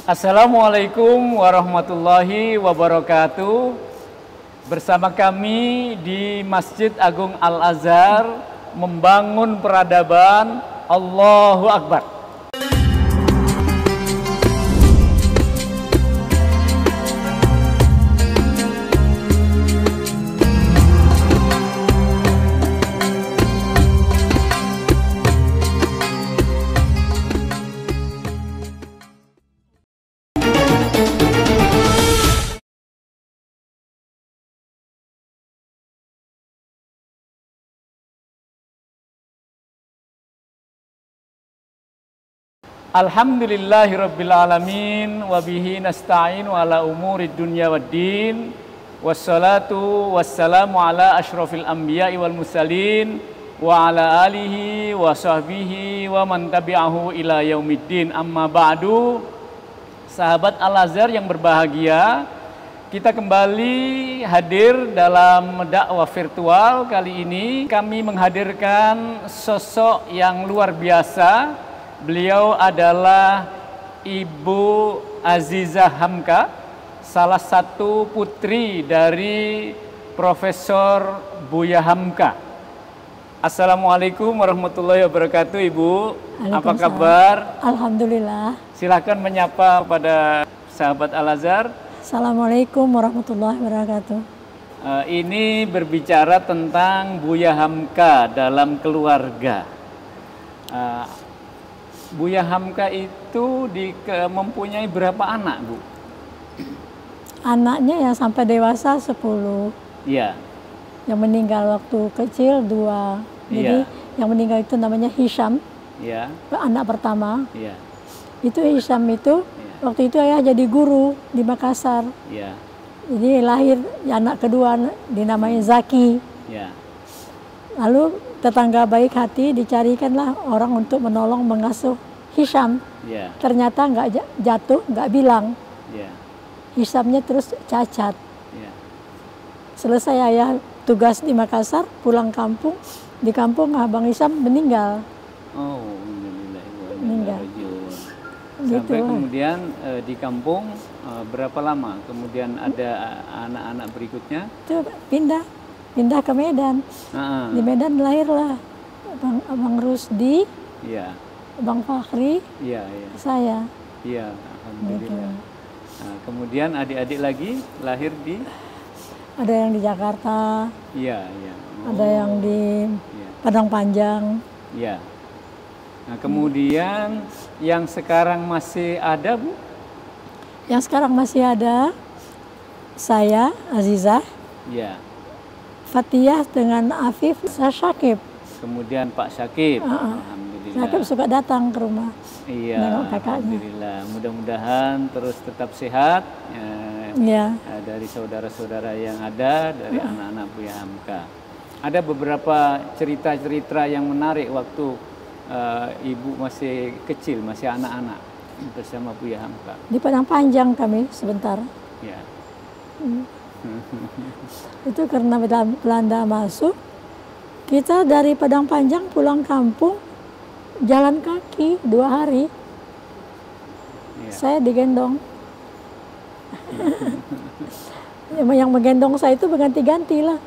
Assalamualaikum warahmatullahi wabarakatuh. Bersama kami di Masjid Agung Al-Azhar membangun peradaban. Allahu Akbar. Alhamdulillahirrabbilalamin. Wabihi nasta'inu ala umurid dunya waddin. Wassalatu wassalamu ala ashrafil anbiya'i wal mursalin. Wa ala alihi wa sahbihi wa man tabi'ahu ila yaumiddin. Amma ba'du. Sahabat Al-Azhar yang berbahagia, kita kembali hadir dalam dakwah virtual. Kali ini kami menghadirkan sosok yang luar biasa. Beliau adalah Ibu Azizah Hamka, salah satu putri dari Profesor Buya Hamka. Assalamualaikum warahmatullahi wabarakatuh, Ibu. Apa kabar? Alhamdulillah. Silakan menyapa pada sahabat Al-Azhar. Assalamualaikum warahmatullahi wabarakatuh. Ini berbicara tentang Buya Hamka dalam keluarga. Buya Hamka itu mempunyai berapa anak, Bu? Anaknya yang sampai dewasa 10. Iya. Yang meninggal waktu kecil 2. Jadi yang meninggal itu namanya Hisham. Iya. Anak pertama. Iya. Itu Hisham itu waktu itu ayah jadi guru di Makassar. Iya. Jadi lahir anak kedua dinamai Zaki. Iya. Lalu tetangga baik hati dicarikanlah orang untuk menolong mengasuh Hisham. Yeah. Ternyata nggak jatuh, nggak bilang. Yeah. Hishamnya terus cacat. Yeah. Selesai ayah tugas di Makassar, pulang kampung. Di kampung Abang Hisham meninggal. Oh, meninggal. Sampai Gitu. kemudian di kampung berapa lama? Kemudian ada anak-anak berikutnya? Itu pindah ke Medan. Di Medan lahirlah Abang Rusdi, Abang Fakhri, saya. Iya, alhamdulillah. Gitu. Nah, kemudian adik-adik lagi lahir di? Ada yang di Jakarta. Iya. Oh, ada yang di Padang Panjang. Iya. Nah, kemudian yang sekarang masih ada, Bu? Yang sekarang masih ada saya, Azizah. Iya. Fatiyah dengan Afif, Syakib. Kemudian Pak Syakib. Alhamdulillah. Syakib suka datang ke rumah. Iya. Nengok kakaknya. Alhamdulillah. Mudah-mudahan terus tetap sehat. Dari saudara-saudara yang ada, dari anak-anak Buya Hamka. Ada beberapa cerita-cerita yang menarik waktu Ibu masih kecil, masih anak-anak bersama Buya Hamka. Di Padang Panjang kami sebentar. Ya. Itu karena Belanda masuk, kita dari Padang Panjang pulang kampung jalan kaki 2 hari. Saya digendong. Yang menggendong saya itu berganti-ganti lah.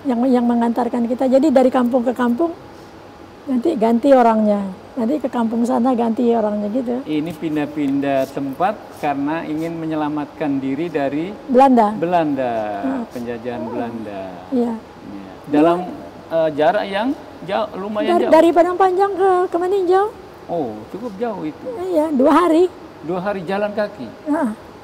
Yang mengantarkan kita. Jadi dari kampung ke kampung ganti orangnya. Nanti ke kampung sana ganti orangnya gitu. Ini pindah-pindah tempat karena ingin menyelamatkan diri dari Belanda. Penjajahan Belanda. Iya. Dalam jarak yang jauh, lumayan jauh. Dari Padang Panjang ke Meninjau. Oh, cukup jauh itu. Iya, 2 hari. 2 hari jalan kaki.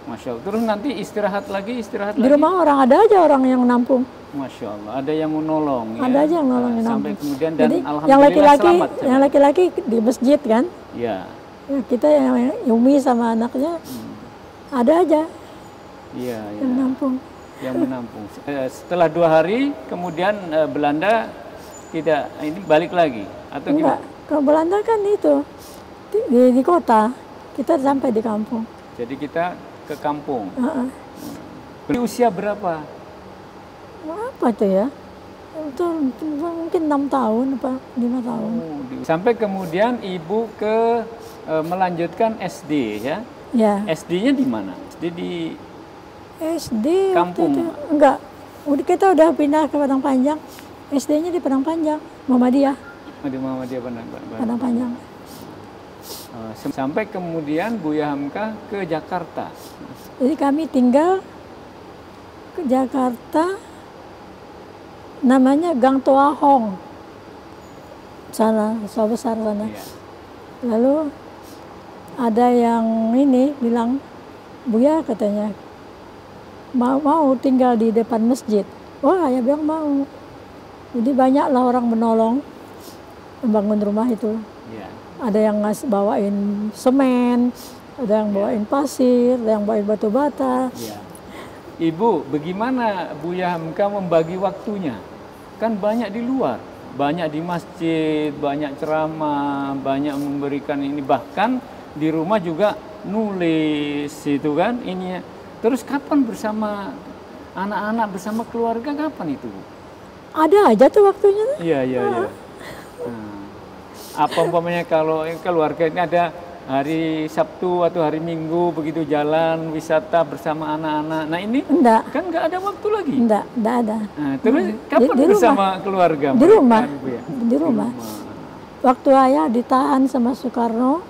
Masya Allah. Terus nanti istirahat lagi. Di rumah orang ada aja orang yang nampung. Masya Allah, ada yang menolong. Ada aja yang nolongin. Sampai kemudian dan jadi, alhamdulillah selamat. Yang laki-laki di masjid kan? Iya. Kita yang Umi sama anaknya ada aja. Iya. Yang menampung. Yang menampung. Setelah 2 hari, kemudian Belanda tidak ini balik lagi atau Enggak. gimana? Kalau Belanda kan itu di kota, kita sampai di kampung. Jadi kita ke kampung. Usia berapa? Apa itu ya? Itu mungkin 6 tahun apa 5 tahun. Sampai kemudian ibu melanjutkan SD ya? Ya. SD-nya di mana? SD di SD kampung? Waktu itu, enggak. Kita udah pindah ke Padang Panjang. SD-nya di Padang Panjang, Muhammadiyah. Di Muhammadiyah Padang Panjang. Sampai kemudian Buya Hamka ke Jakarta. Jadi kami tinggal ke Jakarta, namanya Gang Toa Hong. Sana, Sawah Besar sana. Iya. Lalu ada yang ini bilang, Buya katanya, mau tinggal di depan masjid. Wah, ayah bilang mau. Jadi banyaklah orang menolong membangun rumah itu. Yeah. Ada yang bawain semen, ada yang bawain pasir, ada yang bawain batu bata. Yeah. Ibu, bagaimana Buya Hamka membagi waktunya? Kan banyak di luar, banyak di masjid, banyak ceramah, banyak memberikan ini, bahkan di rumah juga nulis itu kan ini. Terus kapan bersama anak-anak, bersama keluarga, kapan itu? Ada aja tuh waktunya. Iya. Nah, apa umpamanya kalau keluarga ini ada hari Sabtu atau hari Minggu begitu jalan wisata bersama anak-anak. Nah ini enggak. Kan nggak ada waktu lagi. Enggak ada. Nah, terus kapan di bersama rumah. keluarga? Di rumah. Ya? Di rumah. Waktu ayah ditahan sama Soekarno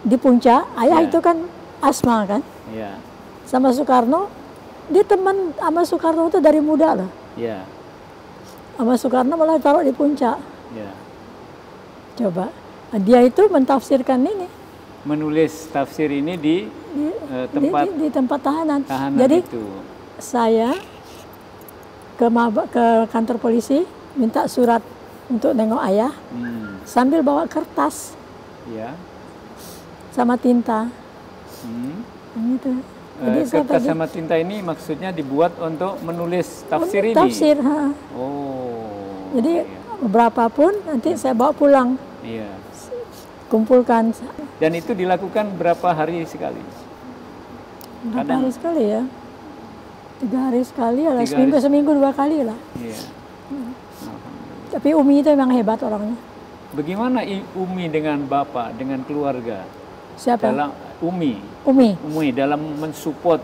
di Puncak, ayah itu kan asma kan. Iya. Sama Soekarno, dia teman sama Soekarno itu dari muda lah. Iya. Sama Soekarno malah taruh di Puncak. Iya. Coba, dia itu mentafsirkan ini. Menulis tafsir ini di tempat di tempat tahanan. Jadi itu. Saya ke kantor polisi minta surat untuk nengok ayah, sambil bawa kertas, sama tinta. Gitu. Jadi kertas sama tinta ini maksudnya dibuat untuk menulis tafsir ini? Tafsir. Oh. Jadi berapapun nanti saya bawa pulang. Iya. Kumpulkan. Dan itu dilakukan berapa hari sekali? Berapa hari sekali ya? 3 hari sekali, lah. Seminggu 2 kali lah. Iya. Tapi Umi itu memang hebat orangnya. Bagaimana Umi dengan Bapak, dengan keluarga? Siapa? Dalam Umi dalam mensupport,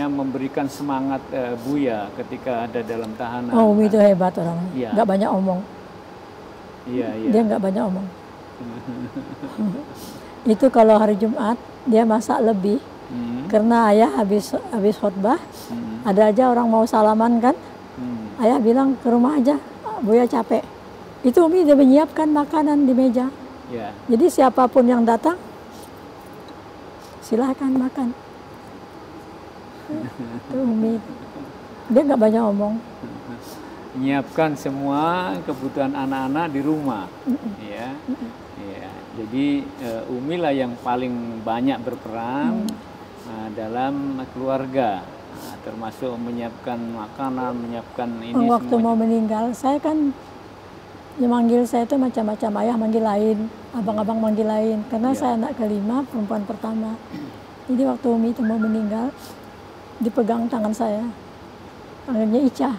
memberikan semangat Buya ketika ada dalam tahanan. Oh, Umi itu hebat orangnya, nggak banyak omong. Iya. Dia nggak banyak omong. Itu kalau hari Jumat dia masak lebih, karena ayah habis khotbah, ada aja orang mau salaman kan, ayah bilang ke rumah aja, Buya capek. Itu Umi dia menyiapkan makanan di meja. Yeah. Jadi siapapun yang datang, silahkan makan. Itu Umi. Dia nggak banyak omong. Menyiapkan semua kebutuhan anak-anak di rumah. Ya. Jadi Umi lah yang paling banyak berperan dalam keluarga, termasuk menyiapkan makanan, menyiapkan ini. Waktu semuanya. Mau meninggal, saya kan yang manggil saya itu macam-macam, ayah manggil lain, abang-abang manggil lain, karena saya anak kelima, perempuan pertama. Jadi waktu Umi itu mau meninggal, dipegang tangan saya, panggilnya Ica,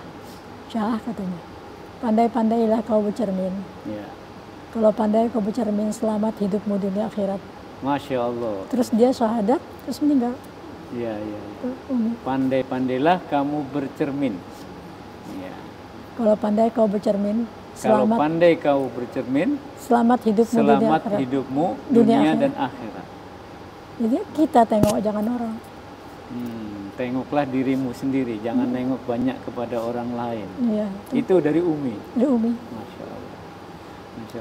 katanya, pandai-pandailah kau bercermin. Kalau pandai kau bercermin, selamat hidupmu dunia akhirat. Masya Allah. Terus dia syahadat, terus meninggal. Iya. Pandai-pandailah kamu bercermin. Ya. Kalau pandai kau bercermin, kalau pandai kau bercermin, selamat hidupmu dunia dan akhirat. Jadi kita tengok, jangan orang. Tengoklah dirimu sendiri, jangan nengok banyak kepada orang lain. Iya. Itu dari Umi. Dari Umi. Masya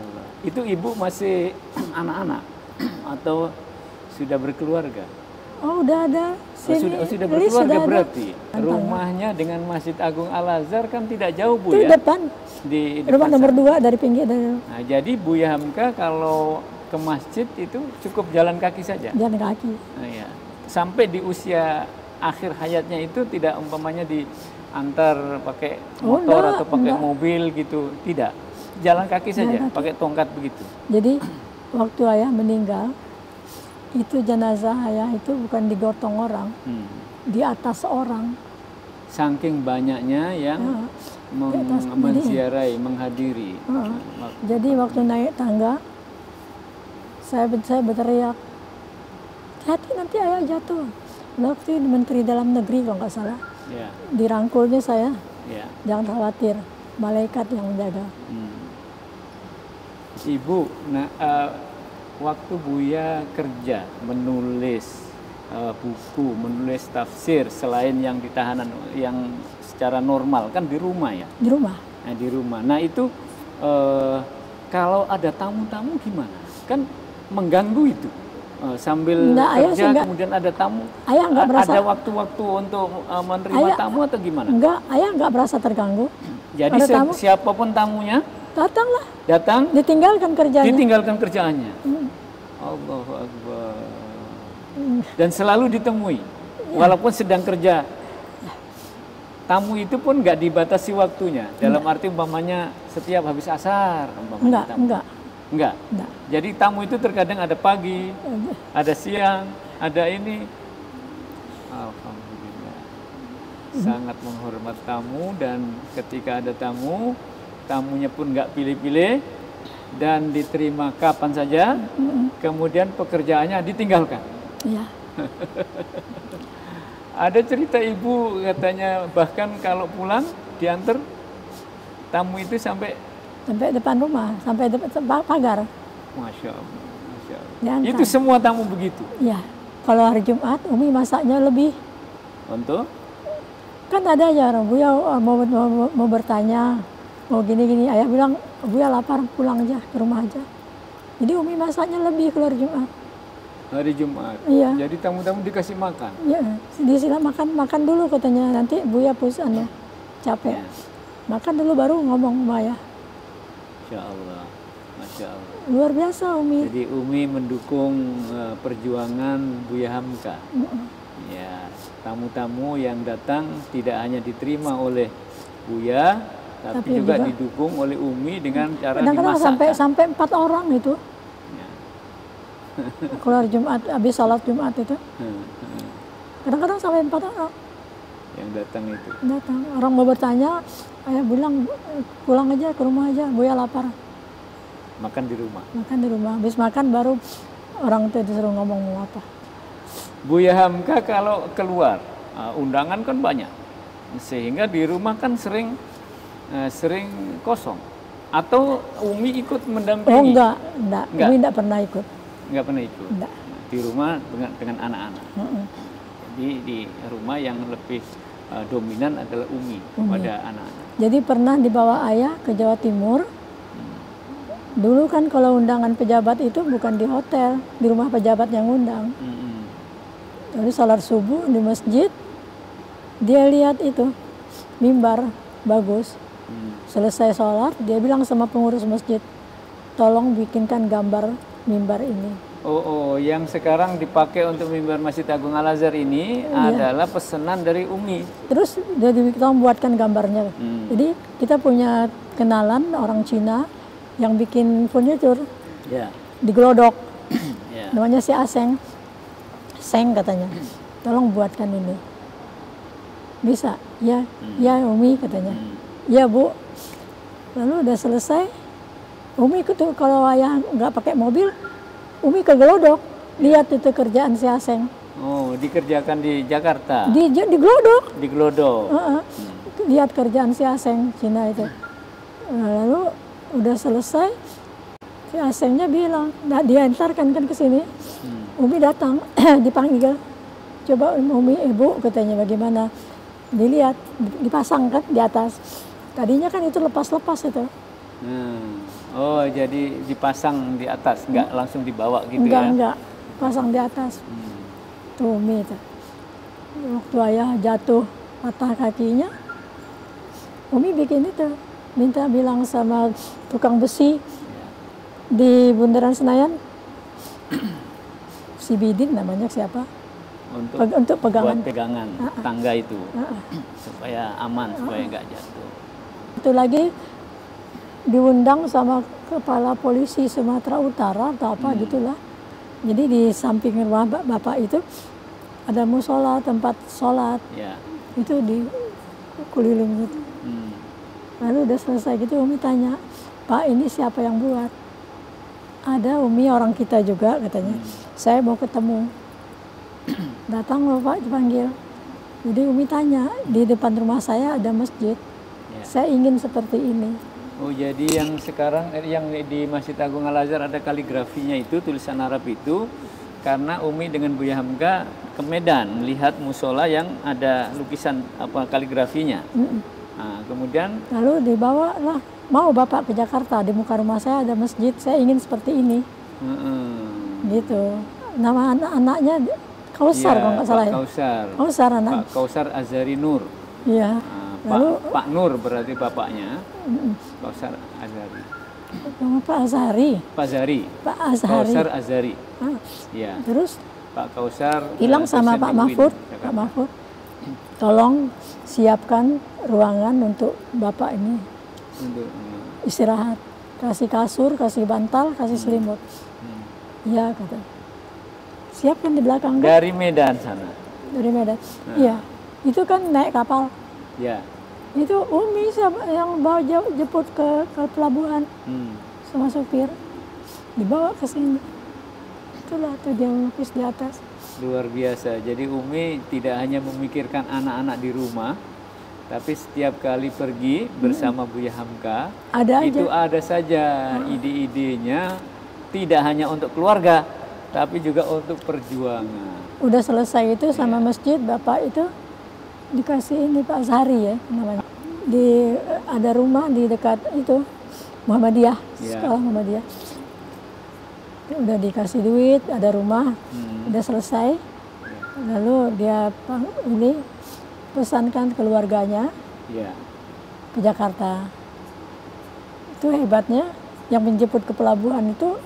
Allah. Itu ibu masih anak-anak atau sudah berkeluarga? Oh, udah ada. Sudah berkeluarga berarti. Rumahnya dengan Masjid Agung Al-Azhar kan tidak jauh, Bu, itu ya? Depan. Di rumah nomor 2 dari pinggir. Nah, jadi Buya Hamka kalau ke masjid itu cukup jalan kaki saja? Jalan kaki. Nah, ya. Sampai di usia akhir hayatnya itu tidak umpamanya diantar pakai motor atau pakai mobil gitu? Tidak? Jalan kaki saja, pakai tongkat begitu? Jadi waktu ayah meninggal, itu jenazah ayah itu bukan digotong orang, di atas orang. Saking banyaknya yang menziarahi, menghadiri. Jadi waktu naik tangga, saya berteriak, hati-hati nanti ayah jatuh. Waktu Menteri Dalam Negeri kalau nggak salah, dirangkulnya saya, jangan khawatir, malaikat yang menjaga. Ibu, nah waktu Buya kerja menulis buku, menulis tafsir selain yang di tahanan, yang secara normal kan di rumah ya? Di rumah. Nah, di rumah. Nah itu kalau ada tamu-tamu gimana? Kan mengganggu itu. Sambil kerja kemudian ada tamu. Ayah nggak berasa. Ada waktu-waktu untuk menerima tamu atau gimana? Enggak, ayah nggak berasa terganggu. Jadi siapapun tamunya datanglah. Datang. Ditinggalkan kerjanya. Ditinggalkan kerjaannya. Allahu Akbar. Dan selalu ditemui, walaupun sedang kerja. Tamu itu pun nggak dibatasi waktunya. Dalam arti umpamanya setiap habis asar. Enggak. Jadi tamu itu terkadang ada pagi, ada siang, ada ini. Alhamdulillah. Sangat menghormat tamu, dan ketika ada tamu, tamunya pun nggak pilih-pilih dan diterima kapan saja. Kemudian pekerjaannya ditinggalkan. Iya. Ada cerita ibu katanya bahkan kalau pulang diantar tamu itu sampai depan rumah, sampai depan pagar. Masya Allah, Masya Allah. Itu semua tamu begitu? Iya. Kalau hari Jumat, Umi masaknya lebih. Untuk? Kan ada aja orang Buya mau bertanya, mau gini-gini. Ayah bilang, Buya lapar, pulang aja, ke rumah aja. Jadi Umi masaknya lebih kalau hari Jumat. Hari Jumat? Iya. Jadi tamu-tamu dikasih makan? Iya, dia sila makan dulu katanya, nanti Buya pusing ya, capek. Ya. Makan dulu baru ngomong sama ayah. Masya Allah, Masya Allah. Luar biasa Umi. Jadi Umi mendukung perjuangan Buya Hamka. Ya, tamu-tamu yang datang tidak hanya diterima oleh Buya, tapi juga didukung oleh Umi dengan cara dimasakkan. Sampai 4 orang itu. Keluar Jumat, habis sholat Jumat itu. Kadang-kadang sampai 4 orang. Yang datang itu? Datang. Orang mau bertanya, ayah bilang pulang aja ke rumah aja, Buya lapar. Makan di rumah? Makan di rumah. Habis makan baru orang itu disuruh ngomong mau apa. Buya Hamka kalau keluar, undangan kan banyak. Sehingga di rumah kan sering kosong. Atau Umi ikut mendampingi? Oh enggak. Umi enggak pernah ikut. Enggak pernah ikut. Enggak. Di rumah dengan anak-anak. Jadi di rumah yang lebih dominan adalah Umi pada anak-anak. Jadi pernah dibawa ayah ke Jawa Timur. Dulu kan kalau undangan pejabat itu bukan di hotel, di rumah pejabat yang undang. Jadi salat subuh di masjid, dia lihat itu mimbar bagus. Selesai sholat, dia bilang sama pengurus masjid, tolong bikinkan gambar mimbar ini. Yang sekarang dipakai untuk mimbar Masjid Agung Al-Azhar ini adalah pesanan dari Umi. Terus dia buatkan gambarnya. Jadi kita punya kenalan orang Cina yang bikin furniture di Glodok. Namanya si Aseng. Seng katanya. Tolong buatkan ini. Bisa? Ya, ya Umi katanya. Ya Bu. Lalu udah selesai. Umi ikut tuh, kalau ayah nggak pakai mobil, Umi ke Glodok, lihat itu kerjaan si Aseng. Oh, dikerjakan di Jakarta? Di Glodok. Di Glodok. Lihat kerjaan si Aseng Cina itu. Lalu udah selesai, si Asengnya bilang, dia antarkan kan ke sini. Umi datang, dipanggil. Coba Umi, Ibu katanya bagaimana? Dilihat, dipasang kan di atas. Tadinya kan itu lepas-lepas itu. Oh, jadi dipasang di atas, nggak langsung dibawa gitu ya? Enggak, pasang di atas. Tuh Umi itu. Waktu ayah jatuh patah kakinya, Umi bikin itu, minta bilang sama tukang besi di Bundaran Senayan, si Bidin namanya siapa? Untuk pegangan. Buat pegangan tangga itu, supaya aman, supaya nggak jatuh. Itu lagi diundang sama kepala polisi Sumatera Utara atau apa gitulah. Jadi di samping rumah bapak itu ada musola, tempat sholat. Itu di keliling gitu. Lalu udah selesai gitu Umi tanya, Pak ini siapa yang buat? Ada Umi, orang kita juga katanya. Saya mau ketemu. Datang Bapak dipanggil. Jadi Umi tanya, di depan rumah saya ada masjid. Ya. Saya ingin seperti ini. Oh, jadi yang sekarang yang di Masjid Agung Al-Azhar ada kaligrafinya itu, tulisan Arab itu, karena Umi dengan Buya Hamka ke Medan melihat musola yang ada lukisan kaligrafinya. Nah, kemudian lalu dibawa lah, mau Bapak ke Jakarta, di muka rumah saya ada masjid, saya ingin seperti ini. Gitu. Nama anak-anaknya Kausar, kalau nggak salah. Kausar anak. Pak Kausar Azhari Nur. Iya. Lalu Pak Nur berarti bapaknya. Kausar Azhari. Pak Azhari. Pak Azhari. Pak Azhari. Kausar Azhari. Ya. Terus Pak Kausar bilang sama Pak Mahfud, Pak Mahfud, tolong siapkan ruangan untuk Bapak ini istirahat, kasih kasur, kasih bantal, kasih selimut. Iya kata. Siapkan di belakang. Dari Medan sana. Dari Medan. Iya. Itu kan naik kapal. Ya. Itu Umi yang bawa jemput ke pelabuhan sama supir, dibawa ke sini. Itulah tuh dia melukis di atas. Luar biasa. Jadi Umi tidak hanya memikirkan anak-anak di rumah, tapi setiap kali pergi bersama Buya Hamka, ada saja ide-idenya, tidak hanya untuk keluarga, tapi juga untuk perjuangan. Udah selesai itu sama masjid, Bapak itu dikasih ini Pak Azhari ya namanya. Ada rumah di dekat itu Muhammadiyah, sekolah Muhammadiyah. Udah dikasih duit, ada rumah, udah selesai. Lalu dia ini pesankan keluarganya ke Jakarta. Itu hebatnya, yang menjemput ke pelabuhan itu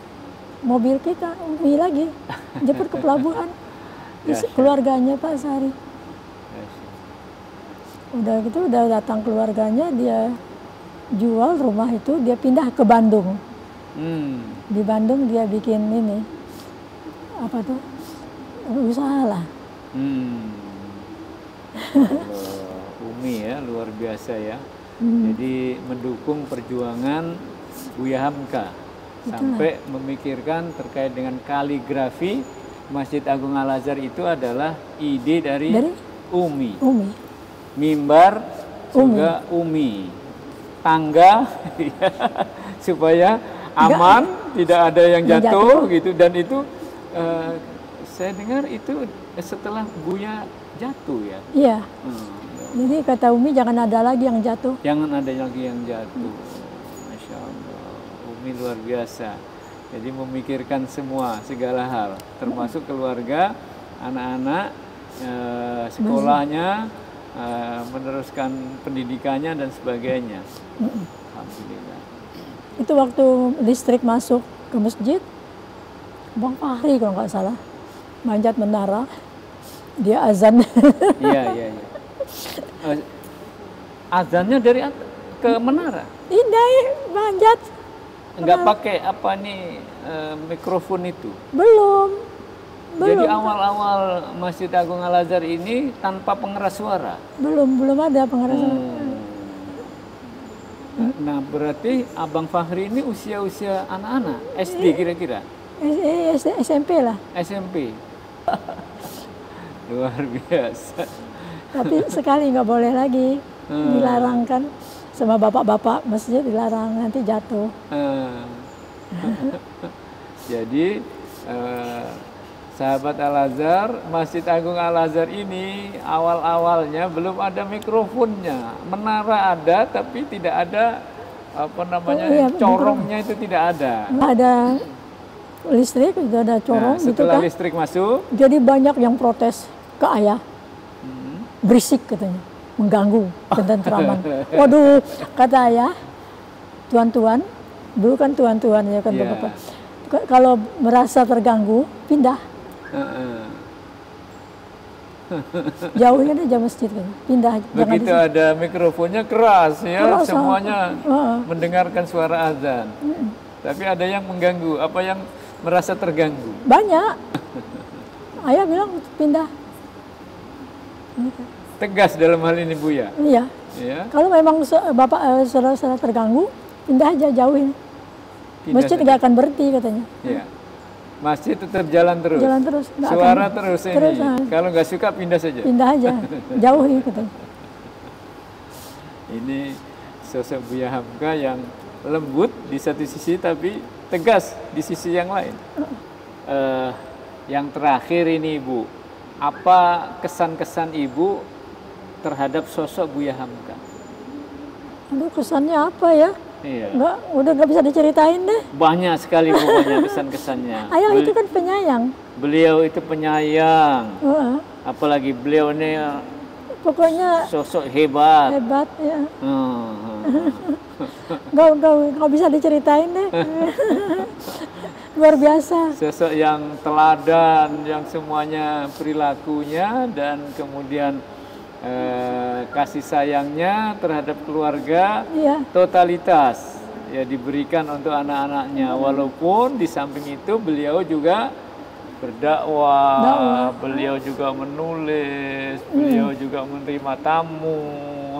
mobil kita, Umi lagi, jemput ke pelabuhan, keluarganya Pak Azhari. Udah gitu, udah datang keluarganya, dia jual rumah itu, dia pindah ke Bandung. Di Bandung dia bikin ini, apa tuh, usaha lah. Umi ya, luar biasa ya. Jadi mendukung perjuangan Buya Hamka. Sampai memikirkan terkait dengan kaligrafi Masjid Agung Al-Azhar itu adalah ide dari Umi. Mimbar juga Umi. Tangga supaya aman, tidak ada yang jatuh gitu. Dan itu saya dengar itu setelah Buya jatuh ya. Iya. Jadi kata Umi jangan ada lagi yang jatuh. Jangan ada lagi yang jatuh. Masya Allah. Umi luar biasa. Jadi memikirkan semua, segala hal, termasuk keluarga, anak-anak, sekolahnya, meneruskan pendidikannya dan sebagainya. Alhamdulillah. Itu waktu listrik masuk ke masjid, Bang Fahri kalau nggak salah, manjat menara, dia azan. Iya. Azannya dari ke menara? Tidak, manjat. Enggak pakai mikrofon itu? Belum. Jadi awal-awal Masjid Agung Al-Azhar ini tanpa pengeras suara? Belum ada pengeras suara. Nah berarti Abang Fahri ini usia-usia anak-anak? SD kira-kira? SMP lah. SMP? Luar biasa. Tapi sekali nggak boleh lagi, dilarang kan. Sama bapak-bapak masjid dilarang, nanti jatuh. Jadi sahabat Al-Azhar, Masjid Agung Al-Azhar ini awal-awalnya belum ada mikrofonnya. Menara ada tapi tidak ada corongnya itu tidak ada. Ada listrik, sudah ada corong gitu kan. Setelah listrik masuk, jadi banyak yang protes ke ayah. Berisik katanya, mengganggu ketentraman. Waduh, kata ayah, tuan-tuan, dulu kan tuan-tuan ya kan bapak. Kalau merasa terganggu, pindah. Jauhnya aja masjid kan, pindah. Begitu ada mikrofonnya keras ya, semuanya mendengarkan suara azan. Tapi ada yang mengganggu, apa yang merasa terganggu? Banyak. Ayah bilang pindah. Gitu. Tegas dalam hal ini Buya. Iya. Ya. Kalau memang bapak saudara terganggu, pindah aja jauhin. Masjid nggak akan berhenti katanya. Iya. Masjid tetap jalan terus. Jalan terus. Suara terus ini. Terus, kalau nggak suka pindah saja. Pindah aja, jauhi katanya. Ini sosok Buya Hamka yang lembut di satu sisi tapi tegas di sisi yang lain. Yang terakhir ini Ibu, apa kesan-kesan Ibu terhadap sosok Buya Hamka? Aduh, kesannya apa ya? Iya. Udah nggak bisa diceritain deh. Banyak sekali pokoknya kesan-kesannya. Ayah itu kan penyayang. Beliau itu penyayang. Apalagi beliau ini pokoknya sosok hebat. Hebat ya. Nggak bisa diceritain deh. Luar biasa. Sosok yang teladan, yang semuanya perilakunya dan kemudian kasih sayangnya terhadap keluarga, totalitas ya diberikan untuk anak-anaknya. Walaupun di samping itu beliau juga berdakwah, beliau juga menulis, beliau juga menerima tamu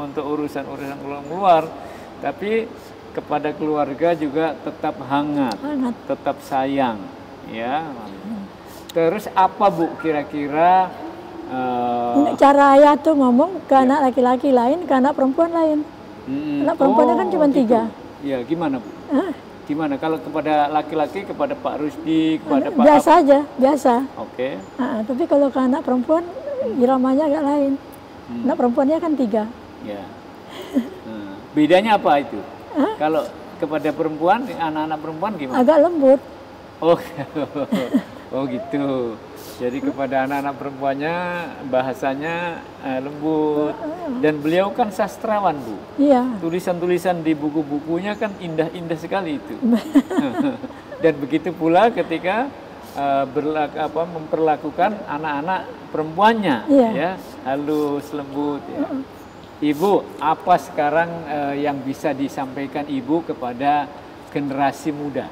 untuk urusan-urusan luar, tapi kepada keluarga juga tetap hangat. Tetap sayang, ya. Terus apa Bu kira-kira cara ayah tuh ngomong ke anak laki-laki lain, ke anak perempuan lain. Anak perempuannya kan cuma 3. Ya, gimana Bu? Gimana kalau kepada laki-laki, kepada Pak Rusdi, kepada Pak biasa aja, biasa. Oke. Tapi kalau ke anak perempuan iramanya agak lain. Anak perempuannya kan 3. Ya. Bedanya apa itu? Kalau kepada perempuan, anak-anak perempuan gimana? Agak lembut. Oh gitu. Jadi kepada anak-anak perempuannya bahasanya lembut. Dan beliau kan sastrawan Bu. Iya. Tulisan-tulisan di buku-bukunya kan indah-indah sekali itu. Dan begitu pula ketika memperlakukan anak-anak perempuannya, ya halus, lembut. Ya. Ibu, apa sekarang yang bisa disampaikan Ibu kepada generasi muda,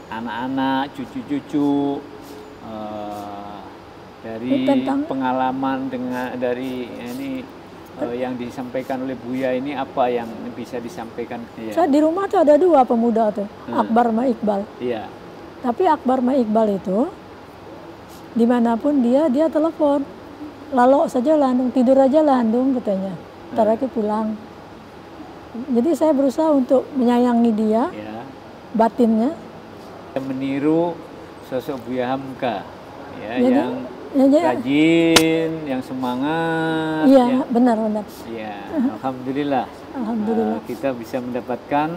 anak-anak, cucu-cucu, dari pengalaman dari ini yang disampaikan oleh Buya ini, apa yang bisa disampaikan? Saya di rumah tuh ada 2 pemuda tuh, Akbar sama Iqbal. Iya. Tapi Akbar sama Iqbal itu dimanapun dia telepon, lalu saja landung, tidur aja landung katanya. Ntar lagi pulang. Jadi saya berusaha untuk menyayangi dia, batinnya. Meniru sosok Buya Hamka, yang rajin, yang semangat. Iya, benar. Ya, alhamdulillah. Alhamdulillah. Kita bisa mendapatkan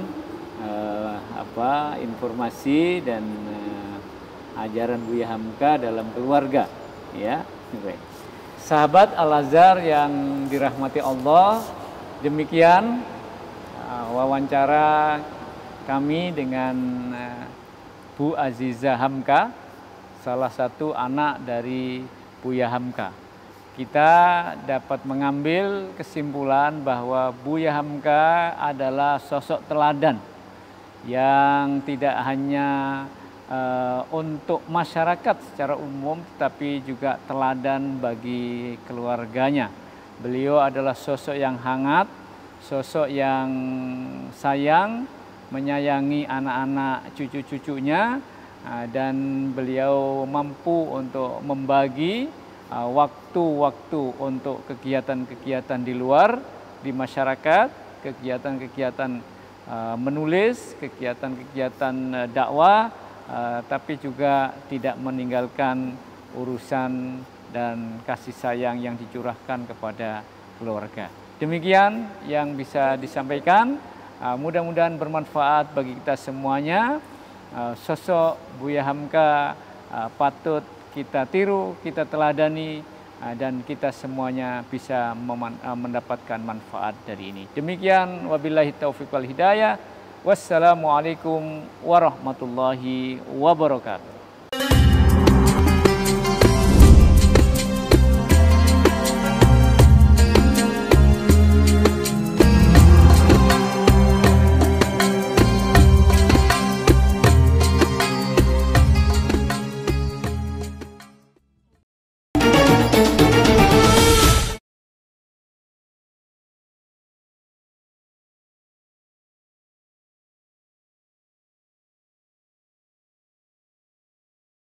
informasi dan ajaran Buya Hamka dalam keluarga. Ya, baik. Sahabat Al-Azhar yang dirahmati Allah, demikian wawancara kami dengan Bu Aziza Hamka, salah satu anak dari Buya Hamka. Kita dapat mengambil kesimpulan bahwa Buya Hamka adalah sosok teladan yang tidak hanya untuk masyarakat secara umum, tapi juga teladan bagi keluarganya. Beliau adalah sosok yang hangat, sosok yang sayang, menyayangi anak-anak cucu-cucunya, dan beliau mampu untuk membagi waktu-waktu untuk kegiatan-kegiatan di luar, di masyarakat, kegiatan-kegiatan menulis, kegiatan-kegiatan dakwah, tapi juga tidak meninggalkan urusan dan kasih sayang yang dicurahkan kepada keluarga. Demikian yang bisa disampaikan. Mudah-mudahan bermanfaat bagi kita semuanya. Sosok Buya Hamka patut kita tiru, kita teladani, dan kita semuanya bisa mendapatkan manfaat dari ini. Demikian, wabillahi taufiq wal hidayah. Wassalamualaikum warahmatullahi wabarakatuh.